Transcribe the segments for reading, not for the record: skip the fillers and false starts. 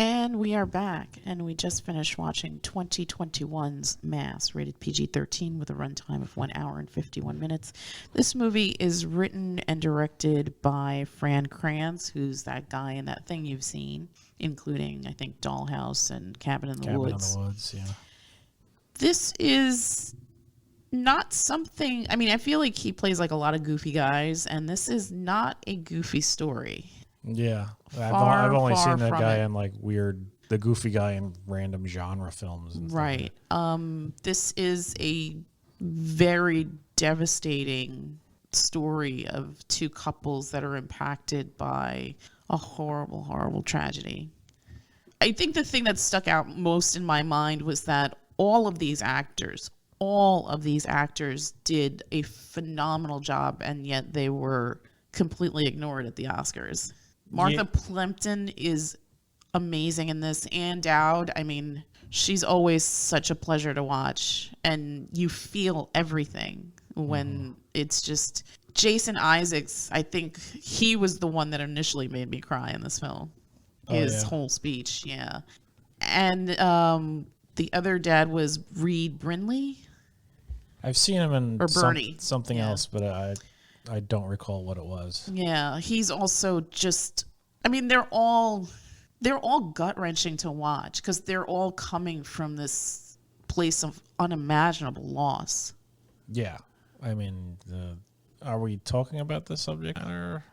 And we are back, and we just finished watching 2021's Mass, rated PG-13 with a runtime of 1 hour and 51 minutes. This movie is written and directed by Fran Kranz, who's that guy in that thing you've seen, including, I think, Dollhouse and Cabin in the Woods. Cabin in the Woods, yeah. This is not something... I mean, I feel like he plays like a lot of goofy guys, and this is not a goofy story. Yeah, I've only seen that guy in like the goofy guy in random genre films. Right. This is a very devastating story of two couples that are impacted by a horrible, horrible tragedy. I think the thing that stuck out most in my mind was that all of these actors did a phenomenal job, and yet they were completely ignored at the Oscars. Martha Plimpton is amazing in this, and Dowd. I mean, she's always such a pleasure to watch, and you feel everything when it's just... Jason Isaacs, I think he was the one that initially made me cry in this film. His whole speech, yeah. And the other dad was Birney. I've seen him in Birney. Something else, but I don't recall what it was. Yeah, he's also just... I mean, they're all gut-wrenching to watch because they're all coming from this place of unimaginable loss. Yeah. I mean, are we talking about the subject matter?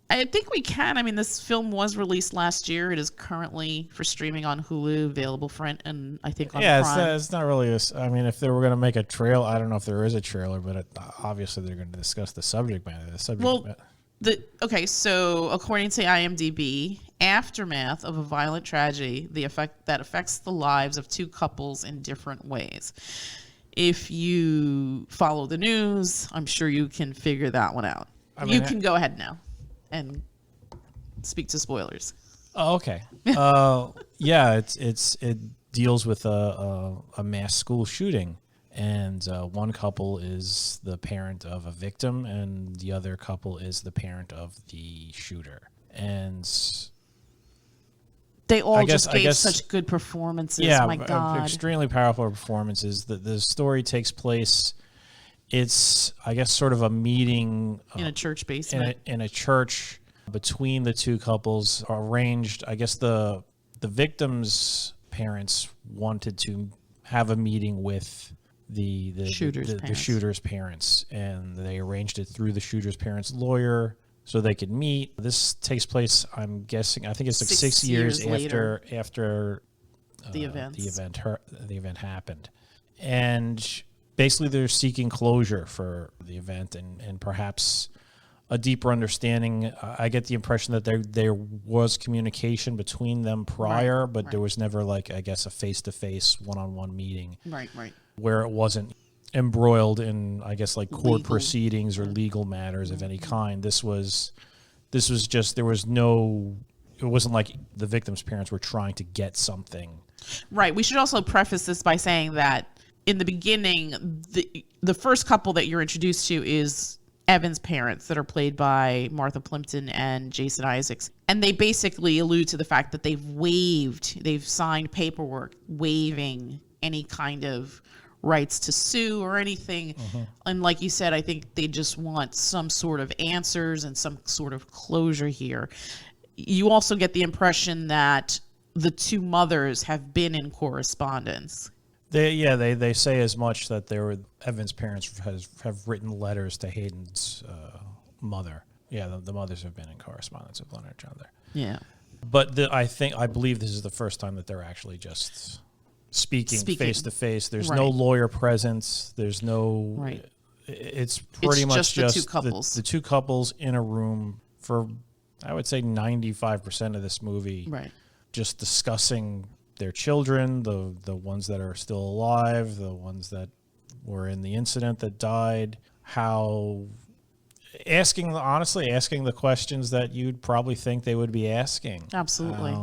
I think we can. I mean, this film was released last year. It is currently for streaming on Hulu, available for rent, and I think on Prime. It's not really I mean, if they were going to make a trailer, I don't know if there is a trailer, but obviously they're going to discuss the subject matter. So according to IMDb, aftermath of a violent tragedy, that affects the lives of two couples in different ways. If you follow the news, I'm sure you can figure that one out. You can go ahead now and speak to spoilers. Oh, okay. Yeah, it deals with a mass school shooting, and one couple is the parent of a victim, and the other couple is the parent of the shooter, and they all gave such good performances. Yeah, my God, extremely powerful performances. The story takes place. It's, I guess, sort of a meeting in a church basement. In a church between the two couples, arranged. I guess the victim's parents wanted to have a meeting with the shooter's parents, and they arranged it through the shooter's parents' lawyer so they could meet. This takes place, I'm guessing, I think it's like 6 years after the event happened, and basically, they're seeking closure for the event and perhaps a deeper understanding. I get the impression that there was communication between them prior, but there was never, like, I guess, a face-to-face, one-on-one meeting. Right. Where it wasn't embroiled in, I guess, like court proceedings or legal matters of any kind. This was just, there was no... It wasn't like the victim's parents were trying to get something. Right. We should also preface this by saying that in the beginning, the first couple that you're introduced to is Evan's parents, that are played by Martha Plimpton and Jason Isaacs. And they basically allude to the fact that they've signed paperwork waiving any kind of rights to sue or anything. And like you said, I think they just want some sort of answers and some sort of closure here. You also get the impression that the two mothers have been in correspondence. They say as much, that Evan's parents have written letters to Hayden's mother. Yeah, the mothers have been in correspondence with one another. Yeah, but I believe this is the first time that they're actually just speaking face to face. There's no lawyer presence. There's no. Right. It's pretty much just the two couples. The two couples in a room for, I would say, 95% of this movie. Right. Just discussing their children, the ones that are still alive, the ones that were in the incident that died, asking the questions that you'd probably think they would be asking. Absolutely.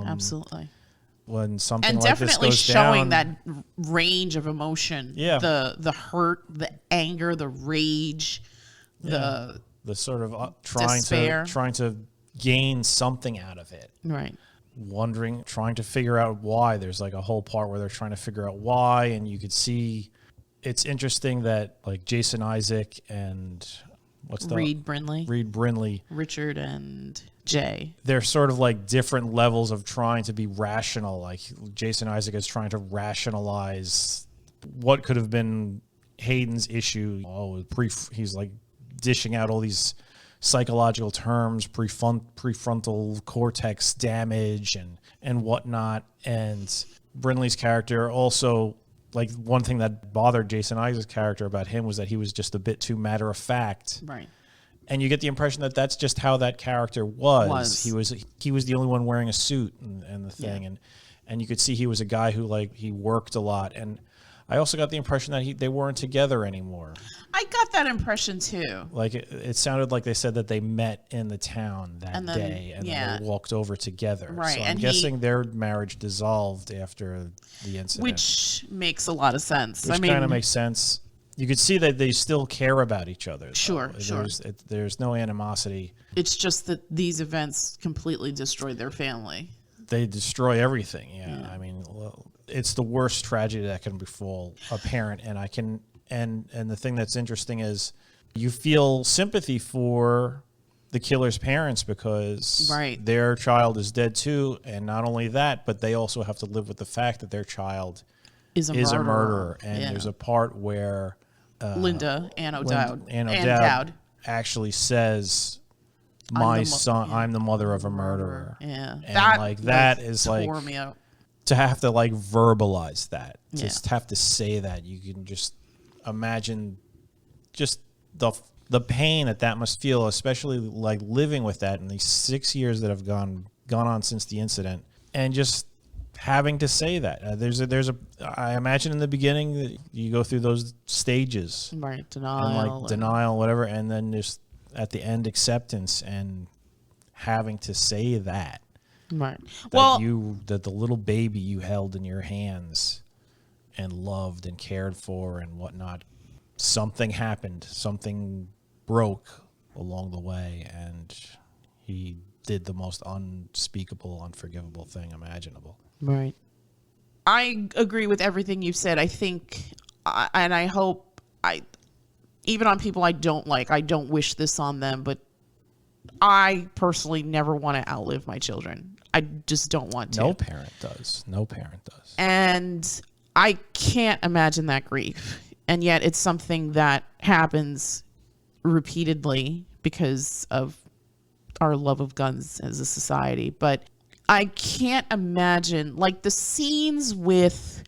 When something and like this definitely goes showing down, that range of emotion. Yeah. The hurt, the anger, the rage, the sort of despair. trying to gain something out of it. Right. wondering, trying to figure out why. There's like a whole part where they're trying to figure out why, and you could see it's interesting that like Jason Isaac and Reed Brindley, Richard and Jay. They're sort of like different levels of trying to be rational. Like Jason Isaac is trying to rationalize what could have been Hayden's issue. He's like dishing out all these psychological terms, prefrontal cortex damage and whatnot. And Brindley's character also, like, one thing that bothered Jason Isaac's character about him was that he was just a bit too matter of fact. Right. And you get the impression that that's just how that character was. He was the only one wearing a suit and the thing. Yeah. And you could see he was a guy who, like, he worked a lot. And I also got the impression that they weren't together anymore. I got that impression too. Like it sounded like they said that they met in the town that day and then they walked over together. Right. So I'm guessing their marriage dissolved after the incident. Which makes a lot of sense. Which kind of makes sense. You could see that they still care about each other. Sure. There's no animosity. It's just that these events completely destroyed their family. They destroy everything. Yeah. I mean, it's the worst tragedy that can befall a parent, and the thing that's interesting is you feel sympathy for the killer's parents because their child is dead too, and not only that, but they also have to live with the fact that their child is a murderer. And there's a part where Linda and Dowd actually says, "My son, I'm the mother of a murderer." Yeah, and that is like tore me up. To have to like verbalize that, just have to say that, you can just imagine just the pain that must feel, especially like living with that in these 6 years that have gone on since the incident, and just having to say that. I imagine in the beginning that you go through those stages, right? Denial, whatever, and then just at the end acceptance and having to say that. Right. That the little baby you held in your hands and loved and cared for and whatnot, something happened, something broke along the way, and he did the most unspeakable, unforgivable thing imaginable. Right. I agree with everything you said. I think, and I hope, even on people I don't like, I don't wish this on them, but I personally never want to outlive my children. I just don't want to. No parent does. And I can't imagine that grief. And yet it's something that happens repeatedly because of our love of guns as a society. But I can't imagine, like, the scenes with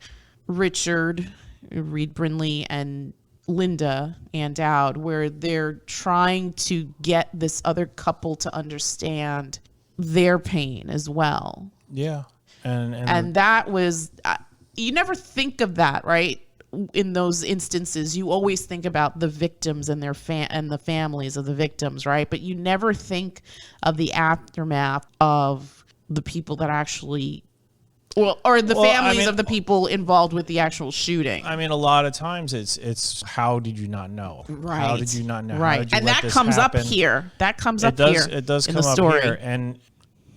Richard, Reed Brindley, and Linda and Dowd, where they're trying to get this other couple to understand their pain as well. Yeah. And that was, you never think of that, right? In those instances, you always think about the victims and their and the families of the victims, right? But you never think of the aftermath of the people that actually, or the families of the people involved with the actual shooting. I mean, a lot of times it's how did you not know? Right. How did you not know? Right. And that comes up here. It does come up here. And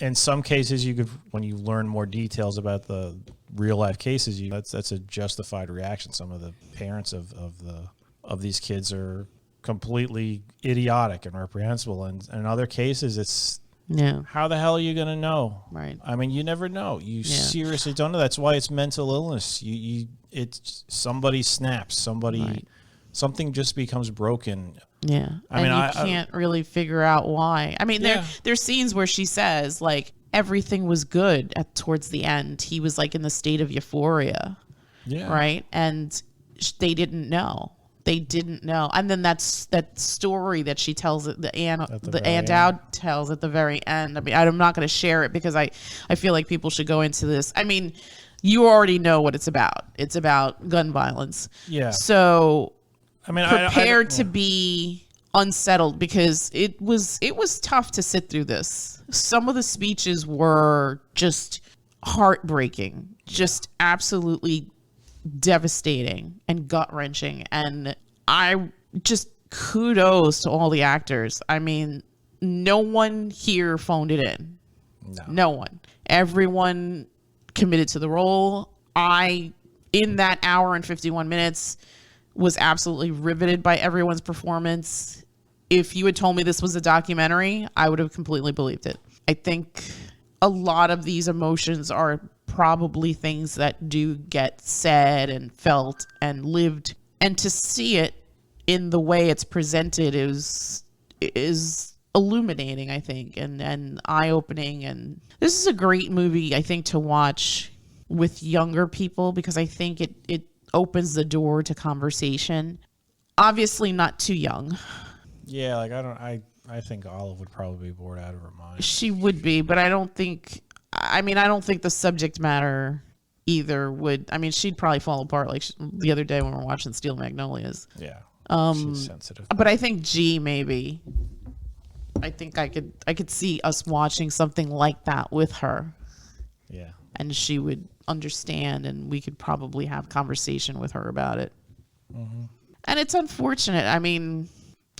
in some cases, you could, when you learn more details about the real life cases, that's a justified reaction. Some of the parents of these kids are completely idiotic and reprehensible, and in other cases, it's how the hell are you gonna know? Right. I mean, you never know. You seriously don't know. That's why it's mental illness. It's somebody snaps. Something just becomes broken. Yeah. You can't really figure out why. I mean, there's scenes where she says, like, everything was good towards the end. He was, like, in the state of euphoria. Yeah. Right? And they didn't know. And then that story that she tells, Ann Dowd tells at the very end. I mean, I'm not going to share it because I feel like people should go into this. I mean, you already know what it's about. It's about gun violence. Yeah. So, I mean, prepared to be unsettled, because it was tough to sit through this. Some of the speeches were just heartbreaking, just absolutely devastating and gut-wrenching. And I just kudos to all the actors. I mean, no one here phoned it in. No one. Everyone committed to the role. In that hour and 51 minutes, was absolutely riveted by everyone's performance. If you had told me this was a documentary, I would have completely believed it. I think a lot of these emotions are probably things that do get said and felt and lived. And to see it in the way it's presented is illuminating, I think, and eye-opening. And this is a great movie, I think, to watch with younger people, because I think it opens the door to conversation. Obviously not too young. Yeah, like I think Olive would probably be bored out of her mind. She would be, but I don't think the subject matter either would. I mean, she'd probably fall apart like the other day when we were watching Steel Magnolias. Yeah. She's sensitive. But I think G maybe. I think I could see us watching something like that with her. Yeah. And she would understand, and we could probably have conversation with her about it. Mm-hmm. And it's unfortunate. I mean,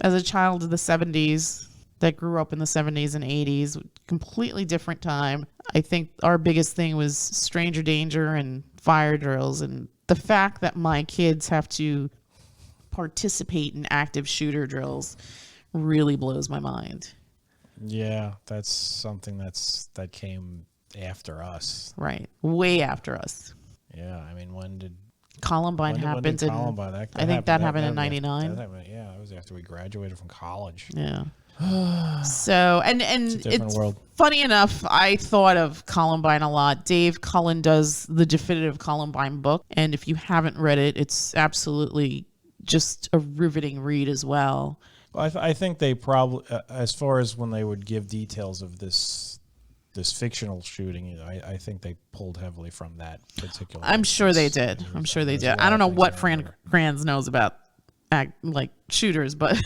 as a child of the 70s that grew up in the 70s and 80s, completely different time. I think our biggest thing was stranger danger and fire drills. And the fact that my kids have to participate in active shooter drills really blows my mind. Yeah, that's something that came after us. Right. Way after us. Yeah, I mean, when did Columbine happened? I think that happened in 99. Yeah, that was after we graduated from college. Yeah. So, and it's world. Funny enough, I thought of Columbine a lot. Dave Cullen does the definitive Columbine book, and if you haven't read it, it's absolutely just a riveting read as well. I think they probably, as far as when they would give details of this fictional shooting, I think they pulled heavily from that particular. I'm sure they did. I don't know what Fran Kranz knows about shooters, but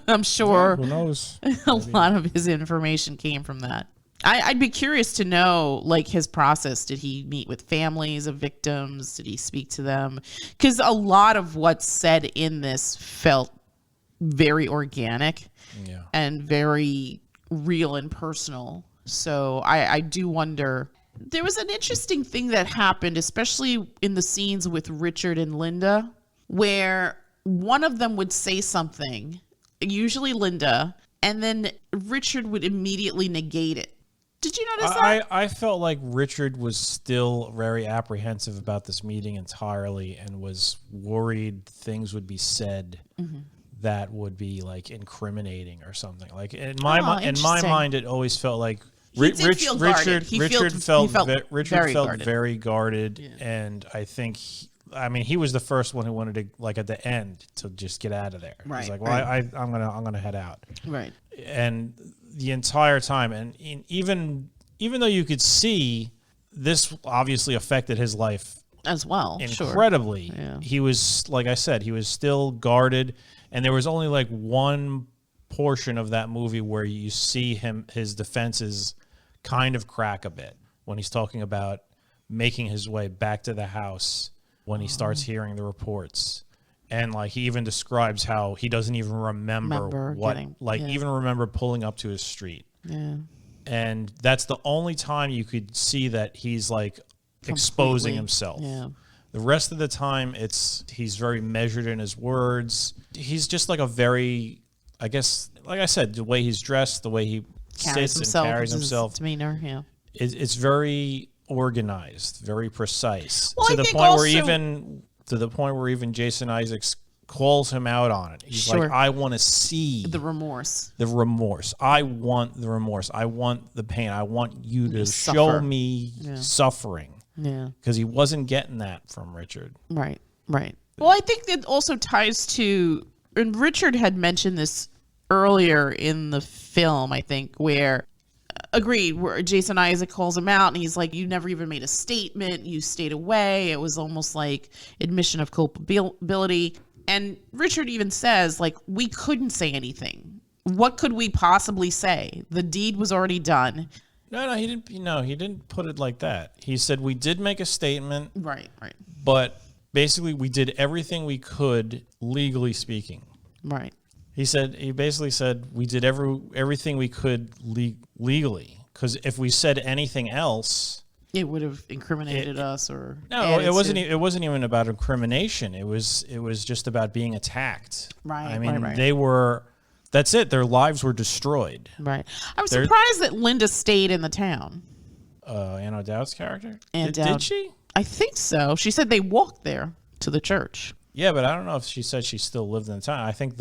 I'm sure who knows? a lot of his information came from that. I'd be curious to know, like, his process. Did he meet with families of victims? Did he speak to them? Because a lot of what's said in this felt very organic and very real and personal. So I do wonder. There was an interesting thing that happened, especially in the scenes with Richard and Linda, where one of them would say something, usually Linda, and then Richard would immediately negate it. Did you notice that? I felt like Richard was still very apprehensive about this meeting entirely and was worried things would be said that would be like incriminating or something. Like in my mind, it always felt like Richard felt very guarded, and I think he was the first one who wanted to, like, at the end, to just get out of there. Right. He's like, well, I'm gonna head out. Right. And the entire time, and even though you could see this obviously affected his life as well, incredibly. Sure. Yeah. He was, like I said, he was still guarded, and there was only like one portion of that movie where you see his defenses kind of crack a bit when he's talking about making his way back to the house when he starts hearing the reports. And like he even describes how he doesn't even remember even remember pulling up to his street. Yeah. And that's the only time you could see that he's like exposing himself. Yeah. The rest of the time he's very measured in his words. He's just like a very, I guess, like I said, the way he's dressed, the way he sits and carries himself, his demeanor, yeah. It's very organized, very precise. Well, to the point where even Jason Isaacs calls him out on it. He's like, I want to see the remorse. I want the remorse. I want the pain. I want you to show me suffering. Yeah. Because he wasn't getting that from Richard. Right. Well, I think that also ties to, and Richard had mentioned this earlier in the film, I think, where Jason Isaac calls him out and he's like, you never even made a statement. You stayed away. It was almost like admission of culpability. And Richard even says, like, we couldn't say anything. What could we possibly say? The deed was already done. No, he didn't. He didn't put it like that. He said we did make a statement. Right. But basically, we did everything we could, legally speaking. Right. He basically said we did everything we could legally. Because if we said anything else, it would have incriminated us or no. It wasn't. It wasn't even about incrimination. It was just about being attacked. Right. I mean, right. they were. That's it. Their lives were destroyed. Right. I was surprised that Linda stayed in the town. Anna Dowd's character. Did she? I think so. She said they walked there to the church. Yeah, but I don't know if she said she still lived in the town. I think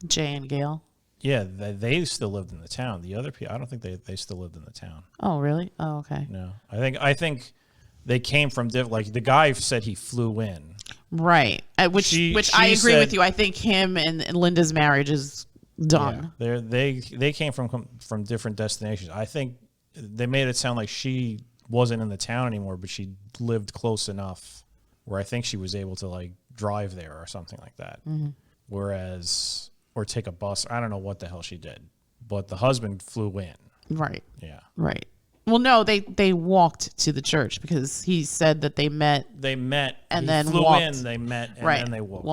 Jay and Gail. Yeah, they still lived in the town. The other people, I don't think they still lived in the town. Oh, really? Oh, okay. No, I think they came from like the guy said he flew in. Right. Which I agree with you. I think him and Linda's marriage is done. Yeah, they came from different destinations. I think they made it sound like she wasn't in the town anymore, but she lived close enough where I think she was able to like drive there or something like that. Whereas. Or take a bus. I don't know what the hell she did, but the husband flew in. Right. Yeah. Right. Well, no, they walked to the church because he said that they met. They met and he then flew walked. in. They met and right. then they walked.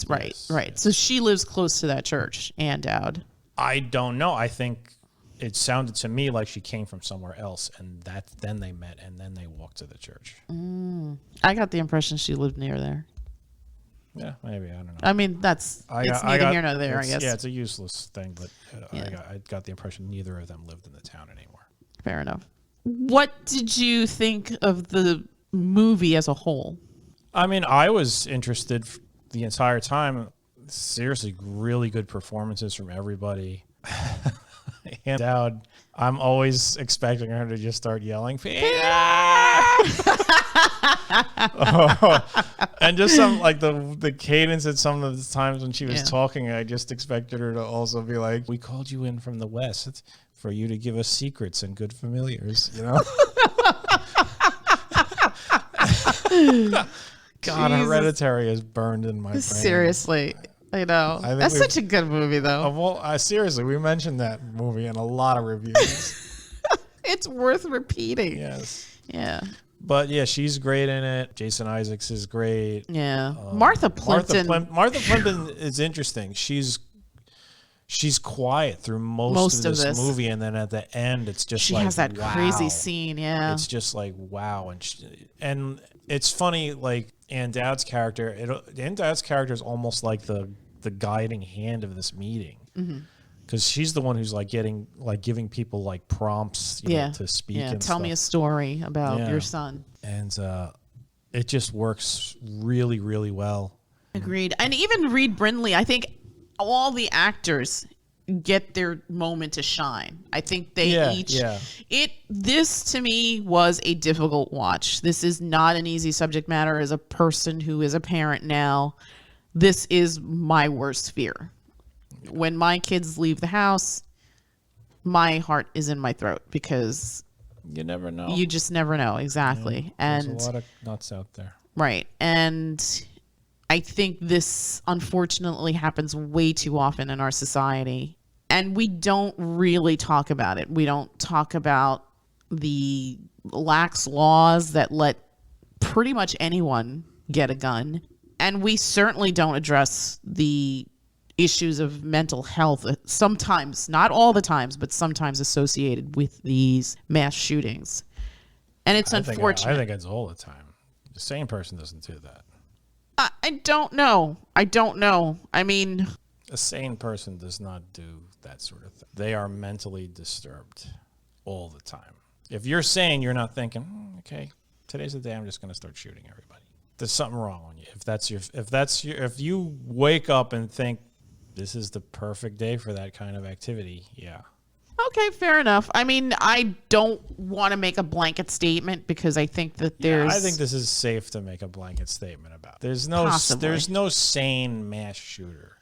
Right. Yes, right. yes. So she lives close to that church, Ann Dowd. I don't know. I think it sounded to me like she came from somewhere else, and then they met and then they walked to the church. I got the impression she lived near there. Yeah, maybe. I don't know. I mean, it's neither here nor there, I guess. Yeah, it's a useless thing, but I got the impression neither of them lived in the town anymore. Fair enough. What did you think of the movie as a whole? I mean, I was interested the entire time. Seriously, really good performances from everybody. And Dowd, I'm always expecting her to just start yelling, and just some like the cadence at some of the times when she was talking, I just expected her to also be like, "We called you in from the West for you to give us secrets and good familiars," you know. God, Jesus. Hereditary is burned in my brain. Seriously. I know. That's such a good movie, though. Well, seriously, we mentioned that movie in a lot of reviews. It's worth repeating. Yes. Yeah. But yeah, she's great in it. Jason Isaacs is great. Yeah. Martha Plimpton. Martha Plimpton is interesting. She's quiet through most of this movie, and then at the end, it's just she like, has that wow. crazy scene. Yeah. It's just like wow, and it's funny like. Ann Dowd's character, Ann Dowd's character is almost like the guiding hand of this meeting, because she's the one who's like giving people like prompts, you know, to speak. Yeah, and tell me a story about your son. And it just works really, really well. Agreed. And even Reed Brindley, I think all the actors get their moment to shine. I think they each this to me was a difficult watch. This is not an easy subject matter. As a person who is a parent now, this is my worst fear. When my kids leave the house, my heart is in my throat because you never know. You just never know. Exactly. There's and a lot of nuts out there. Right. And I think this unfortunately happens way too often in our society. And we don't really talk about it. We don't talk about the lax laws that let pretty much anyone get a gun. And we certainly don't address the issues of mental health, sometimes, not all the times, but sometimes associated with these mass shootings. And it's unfortunate. I think it's all the time. The sane person doesn't do that. I don't know. I mean... A sane person does not do that sort of thing. They are mentally disturbed all the time. If you're sane, you're not thinking, okay, today's the day I'm just going to start shooting everybody. There's something wrong with you. If you wake up and think this is the perfect day for that kind of activity, yeah. Okay, fair enough. I mean, I don't want to make a blanket statement because I think that there's... I think this is safe to make a blanket statement about. There's no sane mass shooter.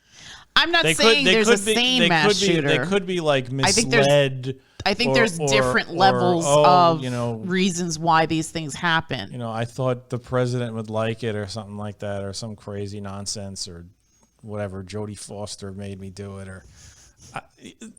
I'm not saying there's a sane mass shooter. They could be like misled. I think there's different levels of reasons why these things happen. You know, I thought the president would like it or something like that, or some crazy nonsense or whatever. Jodie Foster made me do it, or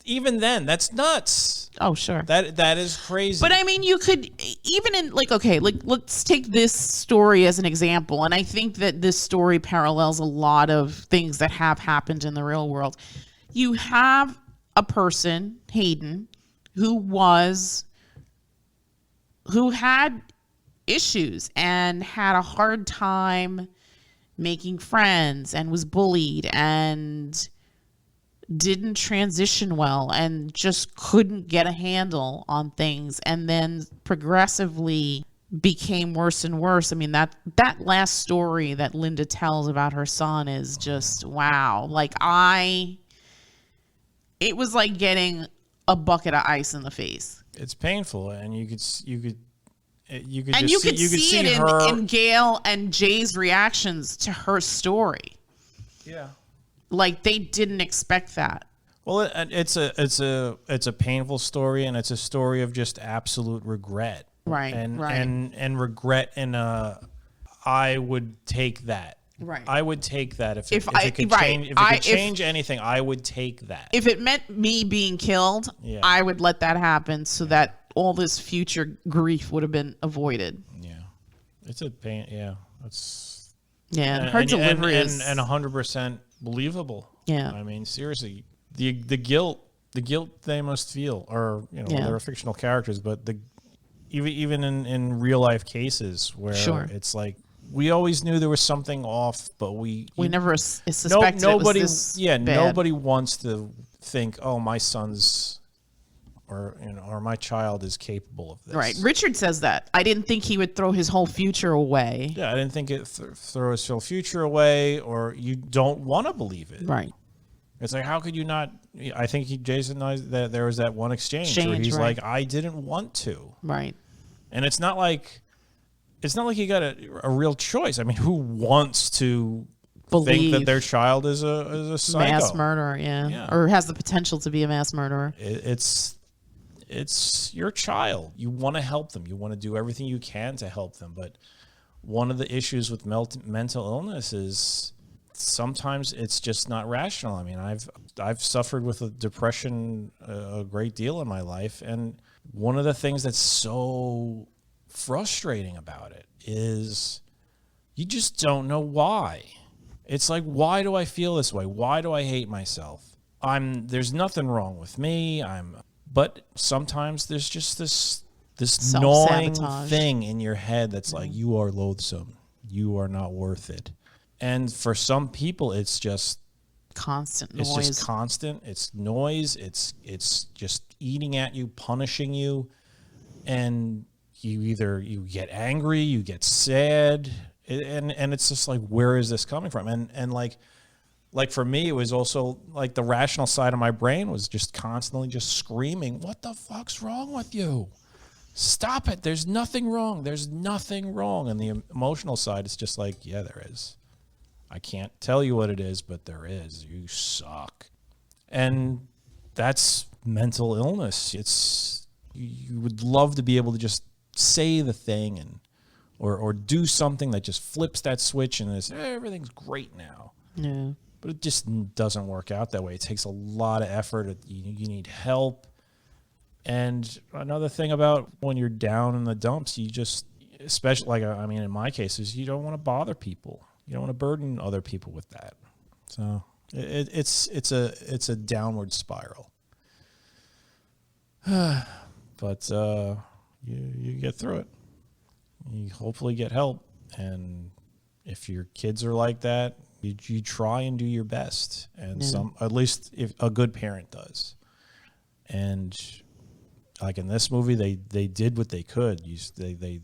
even then, that's nuts. Oh, sure. That is crazy. But I mean, you could even in let's take this story as an example. And I think that this story parallels a lot of things that have happened in the real world. You have a person, Hayden, who was who had issues and had a hard time making friends and was bullied and didn't transition well and just couldn't get a handle on things, and then progressively became worse and worse. I mean, that last story that Linda tells about her son is just wow. Like it was like getting a bucket of ice in the face. It's painful, and you could see it in Gail and Jay's reactions to her story. Yeah. Like they didn't expect that. Well, it's a painful story, and it's a story of just absolute regret. Right. And regret, and I would take that. Right. I would take that if it could change anything. I would take that. If it meant me being killed, I would let that happen so that all this future grief would have been avoided. Yeah, it's a pain. Yeah, and her delivery is 100% believable. Yeah, I mean, seriously, the guilt they must feel, or they're fictional characters, but even in real life cases where it's like we always knew there was something off, but we never suspected nobody. It was this bad. Nobody wants to think, oh, my son's or my child is capable of this. Right. Richard says that. I didn't think he would throw his whole future away. Yeah, I didn't think it throw his whole future away, or you don't want to believe it. Right. It's like, how could you not? I think Jason knows that there was that one exchange where he's like, I didn't want to. Right. And it's not like he got a real choice. I mean, who wants to think that their child is a psycho? Mass murderer, yeah. Or has the potential to be a mass murderer. It's your child. You want to help them. You want to do everything you can to help them. But one of the issues with mental illness is sometimes it's just not rational. I mean, I've suffered with a depression a great deal in my life, and one of the things that's so frustrating about it is you just don't know why. It's like, why do I feel this way? Why do I hate myself? There's nothing wrong with me. But sometimes there's just this gnawing thing in your head that's like, you are loathsome. You are not worth it. And for some people, it's just constant noise. It's just constant. It's noise. It's just eating at you, punishing you. And you get angry, you get sad. And it's just like, where is this coming from? And like for me, it was also like the rational side of my brain was just constantly just screaming, what the fuck's wrong with you? Stop it. There's nothing wrong. There's nothing wrong. And the emotional side is just like, yeah, there is. I can't tell you what it is, but there is. You suck. And that's mental illness. You would love to be able to just say the thing or do something that just flips that switch and everything's great now. Yeah. But it just doesn't work out that way. It takes a lot of effort. You need help. And another thing about when you're down in the dumps, you just, especially in my cases, you don't want to bother people. You don't want to burden other people with that. So it's a downward spiral. But you get through it. You hopefully get help. And if your kids are like that, you try and do your best, and at least if a good parent does. And like in this movie, they did what they could. They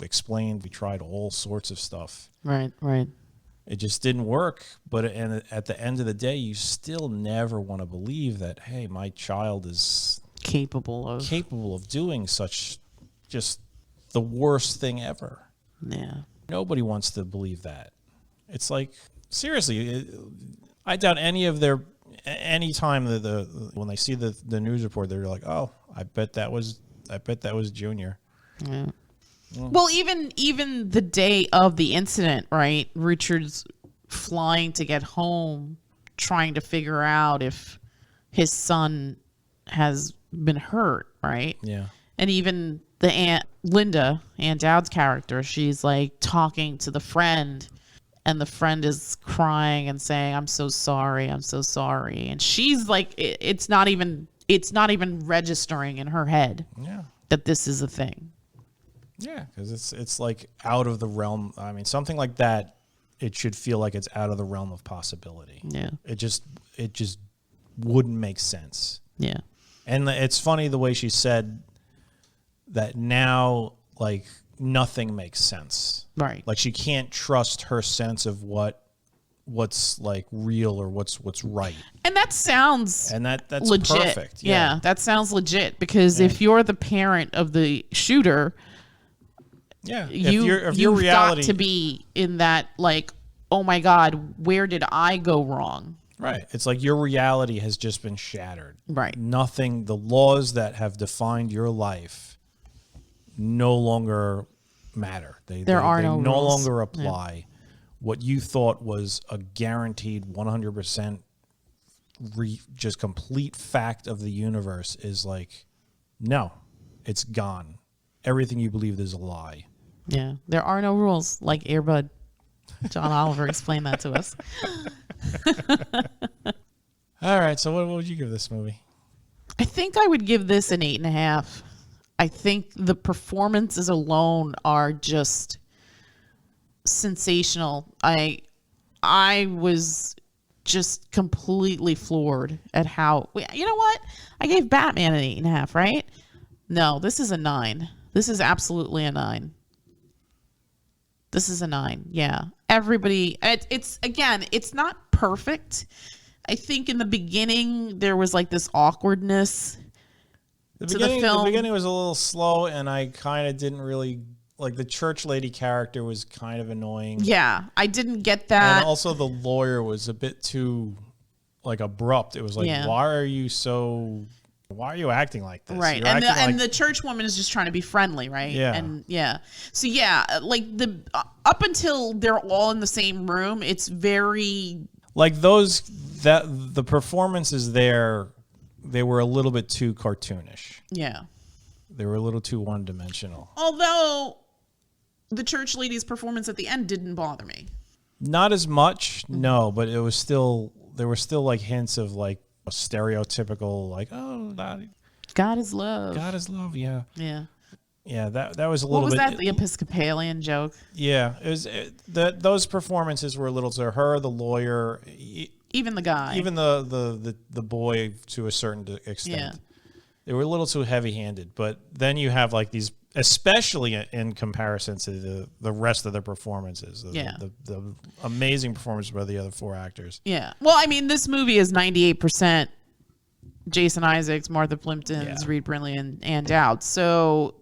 explained. We tried all sorts of stuff. Right. It just didn't work. But at the end of the day, you still never want to believe that, hey, my child is capable of doing such just the worst thing ever. Yeah. Nobody wants to believe that. It's like, seriously, I doubt any time when they see the news report, they're like, oh, I bet that was Junior. Yeah. Well, even the day of the incident, right? Richard's flying to get home, trying to figure out if his son has been hurt, right? Yeah. And even the Aunt Dowd's character, she's like talking to the friend, and the friend is crying and saying, I'm so sorry. And she's like, it's not even registering in her head that this is a thing. Yeah, because it's like out of the realm. I mean, something like that, it should feel like it's out of the realm of possibility. Yeah. It just wouldn't make sense. Yeah. And it's funny the way she said that now, like, nothing makes sense. Right. Like, she can't trust her sense of what's like real or what's right. And that sounds that's legit. Perfect. Yeah, that sounds legit because if you're the parent of the shooter, you've got to be in that, like, oh my God, where did I go wrong? Right. It's like your reality has just been shattered. Right. Nothing, the laws that have defined your life no longer matter. They no rules. longer apply. Yeah. What you thought was a guaranteed 100% just complete fact of the universe is like, no, it's gone. Everything you believed is a lie. Yeah. There are no rules, like Air Bud. John Oliver explained that to us. All right. So what would you give this movie? I think I would give this an 8.5. I think the performances alone are just sensational. I was just completely floored at how, you know what? I gave Batman an 8.5, right? No, this is a 9. This is absolutely a 9. This is a 9. Yeah. Everybody, it's not perfect. I think in the beginning there was like this awkwardness to the film. The beginning was a little slow, and I kind of didn't really like the church lady character was kind of annoying. Yeah, I didn't get that. And also the lawyer was a bit too like abrupt. It was like, why are you acting like this? Right. And the church woman is just trying to be friendly, right? Yeah. And so like up until they're all in the same room, it's very like the performances there, they were a little bit too cartoonish. Yeah. They were a little too one-dimensional. Although the church lady's performance at the end didn't bother me. Not as much, no, but there were still like hints of like a stereotypical like, oh, God is love. God is love, yeah. Yeah. Yeah, that was a little bit. What was that, the Episcopalian joke? Yeah, it was those performances were a little to her, the lawyer, even the guy. Even the boy to a certain extent. Yeah. They were a little too heavy-handed, but then you have like these, especially in comparison to the rest of the performances, the amazing performances by the other 4 actors. Yeah. Well, I mean, this movie is 98% Jason Isaacs, Martha Plimpton, Reed Birney, and Dowd. So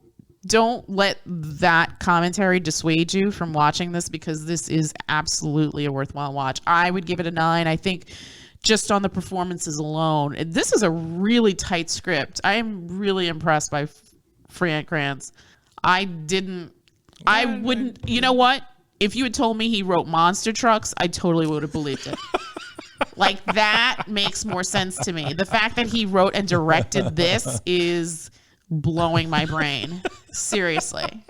don't let that commentary dissuade you from watching this, because this is absolutely a worthwhile watch. I would give it a 9. I think just on the performances alone, this is a really tight script. I am really impressed by Fran Kranz. I wouldn't, you know what? If you had told me he wrote Monster Trucks, I totally would have believed it. Like, that makes more sense to me. The fact that he wrote and directed this is blowing my brain. Seriously.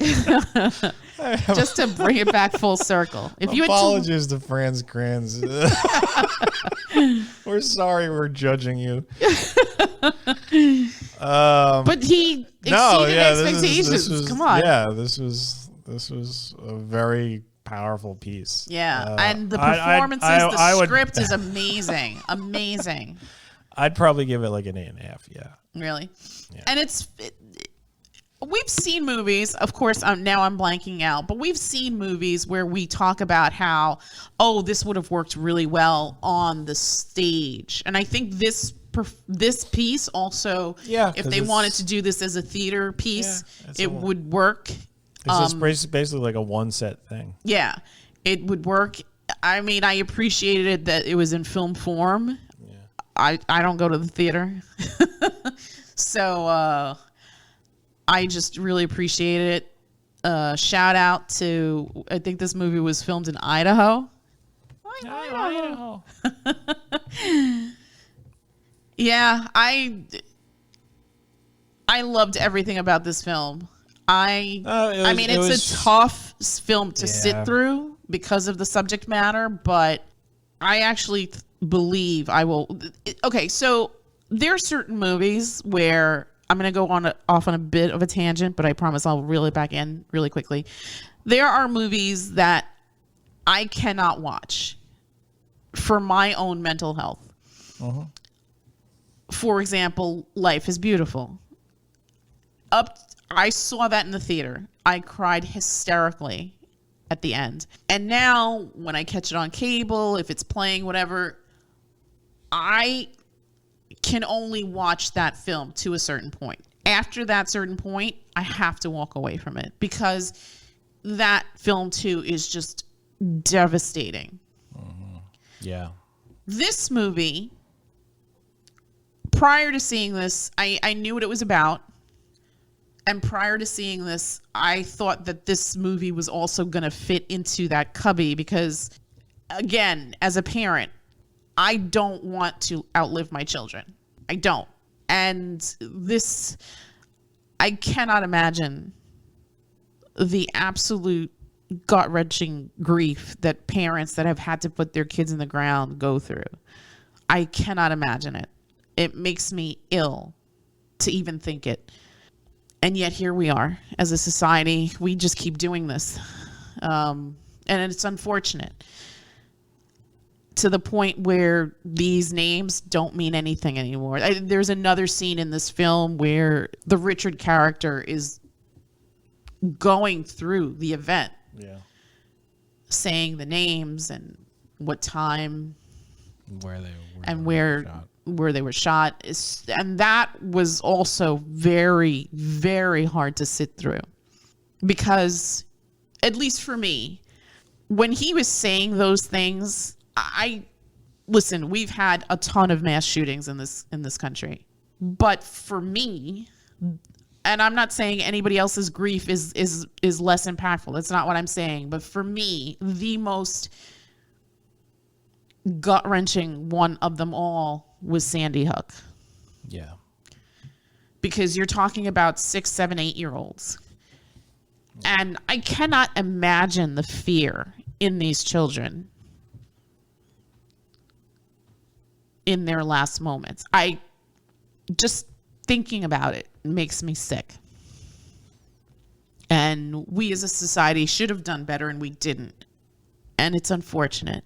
Just to bring it back full circle. Apologies to Fran Kranz. We're sorry we're judging you. But he exceeded expectations. Come on. Yeah, this was a very powerful piece. Yeah, and the performances, the script is amazing. Amazing. I'd probably give it like an 8.5. Yeah. Really? Yeah. And we've seen movies, of course, now I'm blanking out, but we've seen movies where we talk about how, this would have worked really well on the stage. And I think this piece also, if they wanted to do this as a theater piece, it would work. It's just basically like a one-set thing. Yeah, it would work. I mean, I appreciated that it was in film form. Yeah. I don't go to the theater. So I just really appreciated it. Shout out to, I think this movie was filmed in Idaho. Idaho. Yeah, I loved everything about this film. It's a tough film to sit through because of the subject matter, but I actually believe I will. Okay, so there are certain movies where I'm going to go off on a bit of a tangent, but I promise I'll reel it back in really quickly. There are movies that I cannot watch for my own mental health. Uh-huh. For example, Life is Beautiful. I saw that in the theater. I cried hysterically at the end. And now when I catch it on cable, if it's playing, whatever, I can only watch that film to a certain point. After that certain point, I have to walk away from it because that film too is just devastating. Mm-hmm. Yeah. This movie, prior to seeing this, I knew what it was about. And prior to seeing this, I thought that this movie was also going to fit into that cubby because, again, as a parent, I don't want to outlive my children. I don't. And this, I cannot imagine the absolute gut-wrenching grief that parents that have had to put their kids in the ground go through. I cannot imagine it. It makes me ill to even think it. And yet here we are as a society. We just keep doing this. And it's unfortunate to the point where these names don't mean anything anymore. There's another scene in this film where the Richard character is going through the event. Yeah. Saying the names and what time. Where they were. And where they were shot. And that was also very, very hard to sit through. Because, at least for me, when he was saying those things, listen, we've had a ton of mass shootings in this country. But for me, and I'm not saying anybody else's grief is less impactful. That's not what I'm saying. But for me, the most gut-wrenching one of them all was Sandy Hook. Yeah. Because you're talking about 6, 7, 8-year-olds. And I cannot imagine the fear in these children in their last moments. Just thinking about it makes me sick. And we as a society should have done better, and we didn't. And it's unfortunate.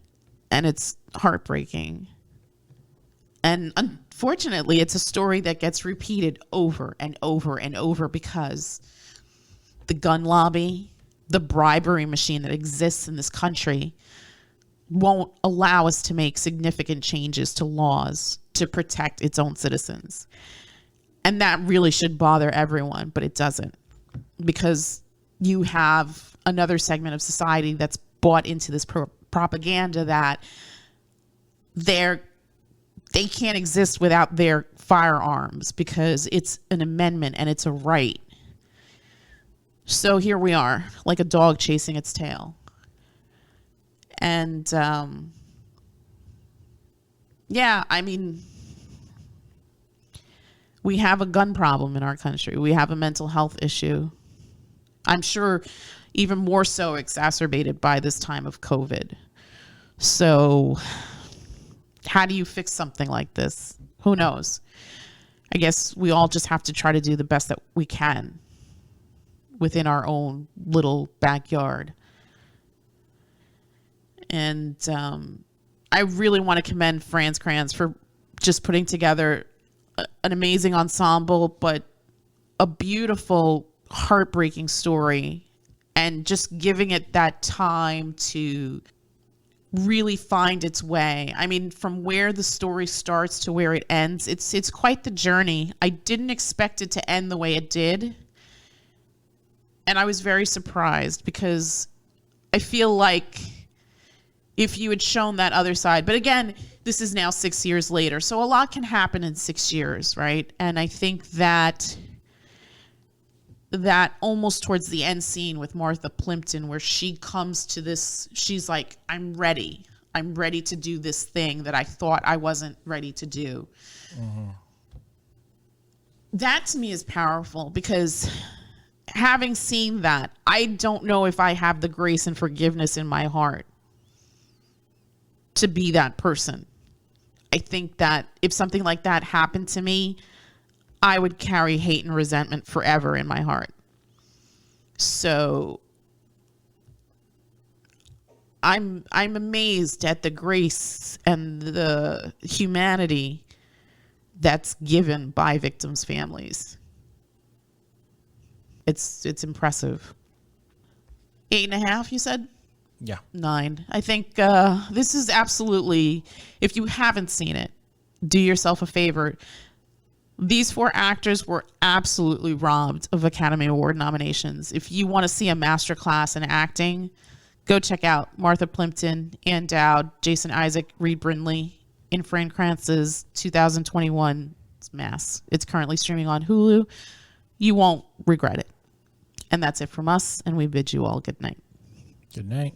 And it's heartbreaking. And unfortunately, it's a story that gets repeated over and over and over because the gun lobby, the bribery machine that exists in this country won't allow us to make significant changes to laws to protect its own citizens. And that really should bother everyone, but it doesn't. Because you have another segment of society that's bought into this propaganda that they can't exist without their firearms because it's an amendment and it's a right. So here we are, like a dog chasing its tail. And yeah, I mean, we have a gun problem in our country. We have a mental health issue. I'm sure even more so exacerbated by this time of COVID. So how do you fix something like this? Who knows? I guess we all just have to try to do the best that we can within our own little backyard. And I really want to commend Fran Kranz for just putting together an amazing ensemble, but a beautiful, heartbreaking story, and just giving it that time to really find its way. I mean, from where the story starts to where it ends, it's quite the journey. I didn't expect it to end the way it did. And I was very surprised because I feel like if you had shown that other side, but again, this is now 6 years later, so a lot can happen in 6 years, right? And I think that almost towards the end scene with Martha Plimpton, where she comes to this, she's like, I'm ready to do this thing that I thought I wasn't ready to do. Mm-hmm. That to me is powerful because having seen that, I don't know if I have the grace and forgiveness in my heart to be that person. I think that if something like that happened to me, I would carry hate and resentment forever in my heart. So I'm amazed at the grace and the humanity that's given by victims' families. It's impressive. 8.5, you said? Yeah. 9. I think this is absolutely, if you haven't seen it, do yourself a favor. These 4 actors were absolutely robbed of Academy Award nominations. If you want to see a masterclass in acting, go check out Martha Plimpton, Ann Dowd, Jason Isaac, Reed Brindley in Fran Kranz's 2021 Mass. It's currently streaming on Hulu. You won't regret it. And that's it from us, and we bid you all good night. Good night.